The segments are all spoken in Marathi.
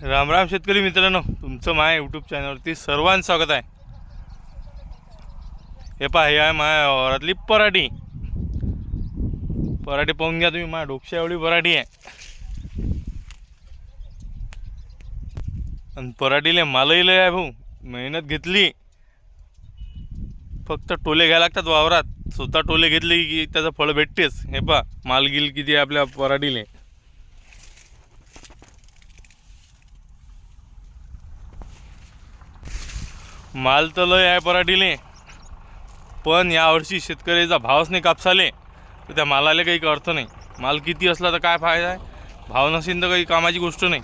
राम राम शेतकरी मित्रांनो, तुमचं माझ्या यूट्यूब चॅनलवरती सर्वांचं स्वागत आहे. हे पहा, हे आहे माझ्या वावरातली पराठी. पराठी पाहून घ्या तुम्ही, माझ्या डोक्या एवढी पराठी आहे. आणि पराठीले मालही लय आहे भाऊ. मेहनत घेतली, फक्त टोले घ्यायला लागतात वावरात. स्वतः टोले घेतले की त्याचं फळ भेटतेच. हे पहा, माल गिल किती आहे आपल्या पराठीले. माल तर लय आहे पराठीले, पण यावर्षी शेतकऱ्याचा भावच नाही कापसाले, तर त्या मालाला काही अर्थ नाही. माल किती असला तर काय फायदा आहे, भाव नसेल तर काही कामाची गोष्ट नाही.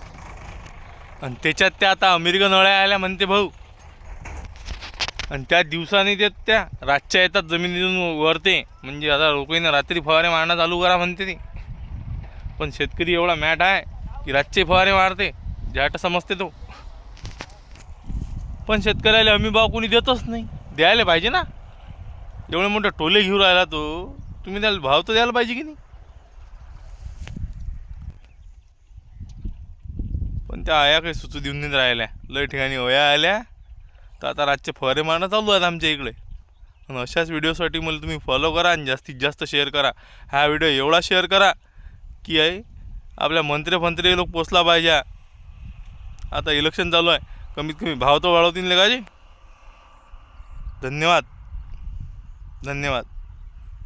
आणि त्याच्यात त्या आता अमेरिकन अळ्या आल्या म्हणते भाऊ, आणि त्या दिवसाने त्या रातच्या येतात जमिनीतून वरते. म्हणजे आता लोकांना रात्री फवारे मारणं चालू करा म्हणते ती. पण शेतकरी एवढा मॅट आहे की रातचे फवारे मारते, ज्याट समजते तो. पण शेतकऱ्याला हमी भाव कोणी देतच नाही. द्यायला पाहिजे ना, एवढे मोठे टोले घेऊन राहिला तो, तुम्ही त्याला भाव तर द्यायला पाहिजे की नाही. पण त्या आया काही सुचू देऊन नाही राहिल्या. लय ठिकाणी वया आल्या, तर आता रातचे फवारे मारणं चालू आहेत आमच्या इकडे. आणि अशाच व्हिडिओसाठी मला तुम्ही फॉलो करा आणि जास्तीत जास्त शेअर करा. हा व्हिडिओ एवढा शेअर करा की आहे आपल्या मंत्री लोक पोचला पाहिजे. आता इलेक्शन चालू आहे, कमीत कमी भाव तर वाढवतील का जी. धन्यवाद.